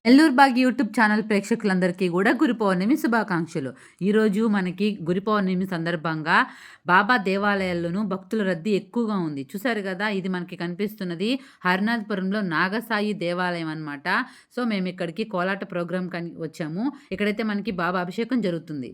నెల్లూరు బాగ్ YouTube channel ప్రేక్షకులందరికీ కూడా గురు పౌర్ణమి శుభాకాంక్షలు. ఈరోజు మనకి గురు పౌర్ణమి సందర్భంగా బాబా దేవాలయాల్లోనూ భక్తుల రద్దీ ఎక్కువగా ఉంది. చూసారు కదా! ఇది మనకి కనిపిస్తున్నది హరినాథపురంలో నాగసాయి దేవాలయం అనమాట. సో, మేమిక్కడికి కోలాట ప్రోగ్రామ్‌కని వచ్చాము. ఇక్కడైతే మనకి బాబా అభిషేకం జరుగుతుంది.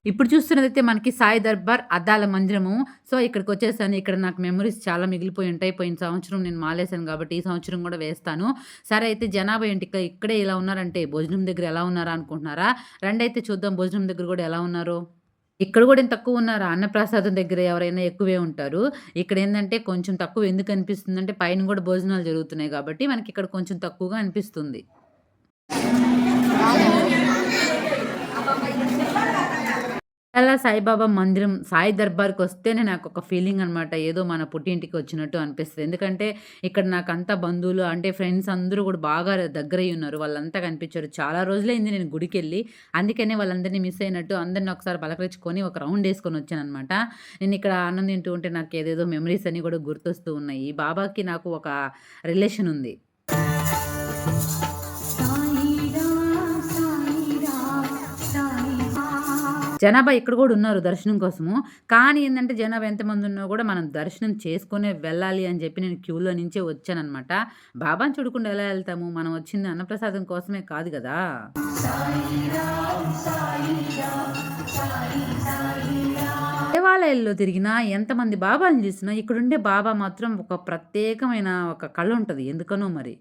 ఇప్పుడు చూస్తున్నదైతే మనకి సాయి దర్బార్ అద్దాల మందిరము. సో, ఇక్కడికి వచ్చేసాను. ఇక్కడ నాకు మెమరీస్ చాలా మిగిలిపోయి ఉంటాయి. పోయిన సంవత్సరం నేను మాలేశాను కాబట్టి ఈ సంవత్సరం కూడా వేస్తాను. సరే, అయితే జనాభా ఏంటి ఇక్కడే ఇలా ఉన్నారంటే భోజనం దగ్గర ఎలా ఉన్నారా అనుకుంటున్నారా? రండి అయితే చూద్దాం భోజనం దగ్గర కూడా ఎలా ఉన్నారో. ఇక్కడ కూడా ఏం తక్కువ ఉన్నారా? అన్నప్రసాదం దగ్గర ఎవరైనా ఎక్కువే ఉంటారు. ఇక్కడ ఏందంటే కొంచెం తక్కువ ఎందుకు అనిపిస్తుందంటే పైన కూడా భోజనాలు జరుగుతున్నాయి కాబట్టి మనకి ఇక్కడ కొంచెం తక్కువగా అనిపిస్తుంది. అలా సాయిబాబా మందిరం, సాయి దర్బార్‌కి వస్తేనే నాకొక ఫీలింగ్ అనమాట. ఏదో మన పుట్టింటికి వచ్చినట్టు అనిపిస్తది. ఎందుకంటే ఇక్కడ నాకంతా బంధువులు అంటే ఫ్రెండ్స్ అందరూ కూడా బాగా దగ్గరయ్యి ఉన్నారు. వాళ్ళంతా కనిపించారు. చాలా రోజులైంది నేను గుడికెళ్ళి. అందుకనే వాళ్ళందరిని మిస్ అయినట్టు అందరిని ఒకసారి పలకరించుకొని ఒక రౌండ్ యేసుకొని వచ్చాననమాట. నేను ఇక్కడ అన్నం తింటూ ఉంటే నాకు ఏదేదో మెమరీస్ అన్నీ కూడా గుర్తొస్తూ ఉన్నాయి. బాబాకి నాకు ఒక రిలేషన్ ఉంది. జనాభా ఇక్కడ కూడా ఉన్నారు దర్శనం కోసము. కానీ ఏందంటే జనాభా ఎంతమంది ఉన్నా కూడా మనం దర్శనం చేసుకునే వెళ్ళాలి అని చెప్పి నేను క్యూలో నుంచే వచ్చాననమాట. బాబాని చూడకుండా ఎలా వెళ్తాము? మనం వచ్చింది అన్నప్రసాదం కోసమే కాదు కదా! దేవాలయాల్లో తిరిగినా ఎంతమంది బాబాని చూసినా ఇక్కడుండే బాబా మాత్రం ఒక ప్రత్యేకమైన ఒక కళ ఉంటది. ఎందుకనో మరి.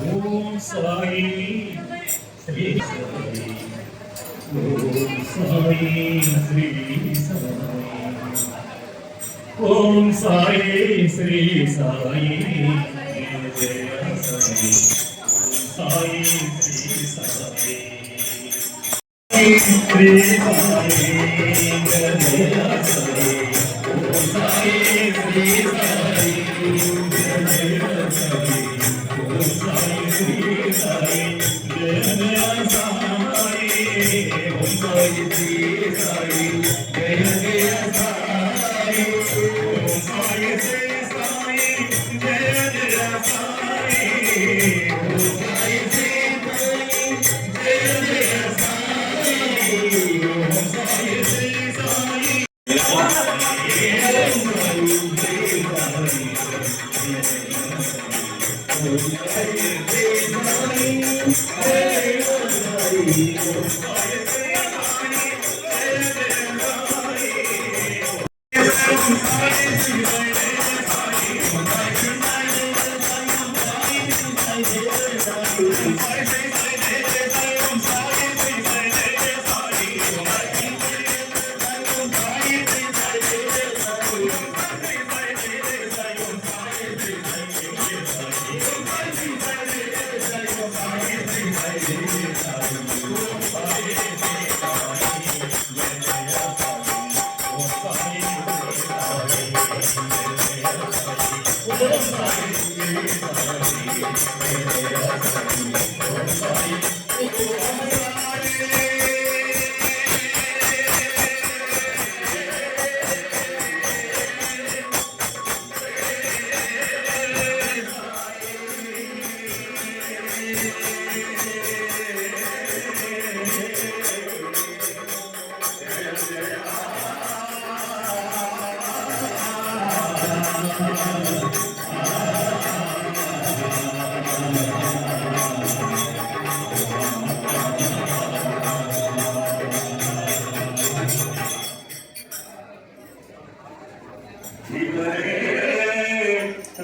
Om Sai Sri Sai Om Sai Sri Sai Om Sai Sri Sai Jaya Sai Sai Sri Sai Sri Sai Jaya Sai Om Sai Sri Sai Jaya Sai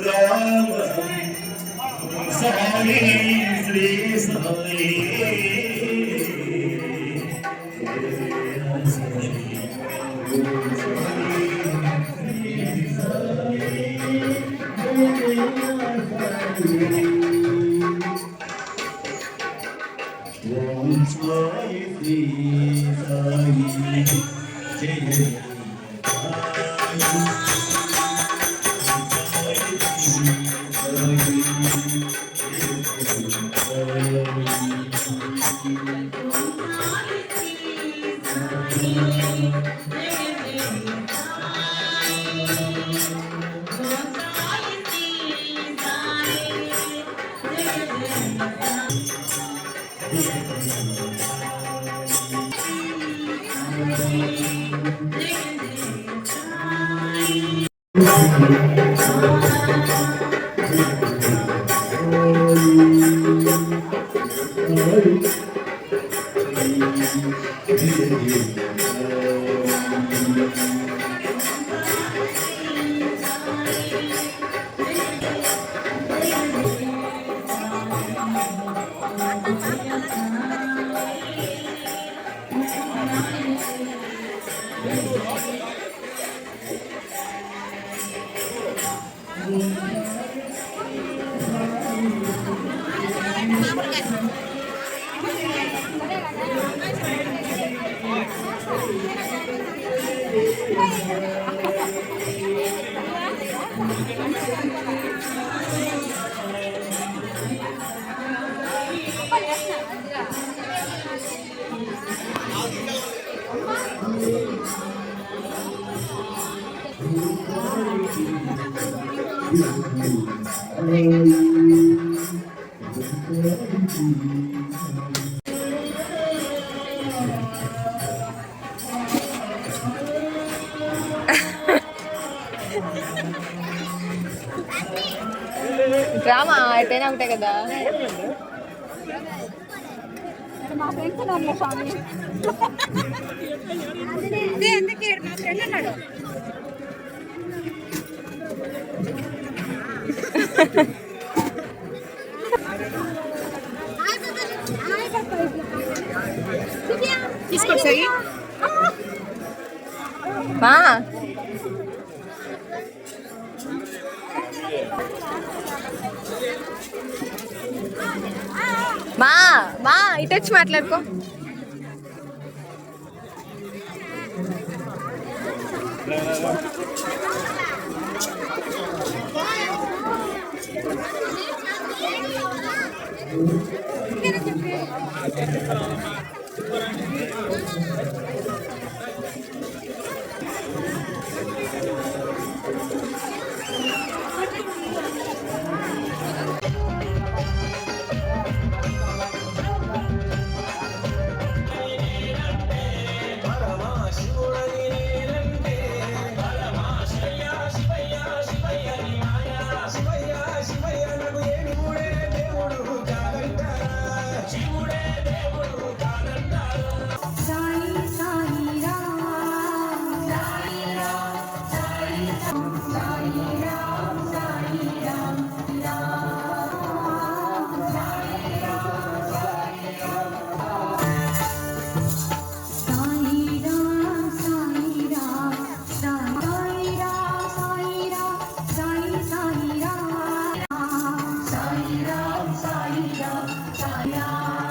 Ram Sai Shri Sai ओम साई श्री साई जय డ్రామా ఎట్టైనా ఒకటే కదా. మా ఫ్రెండ్స్ ఉన్నారు స్వామి ఎందుకు మా ఫ్రెండ్ అన్నాడు తీసుకొచ్చాయి మా మా మా ఇటు వచ్చి మాట్లాడుకో. సాయి రామ్ సాయి రామ్ సాయి రామ్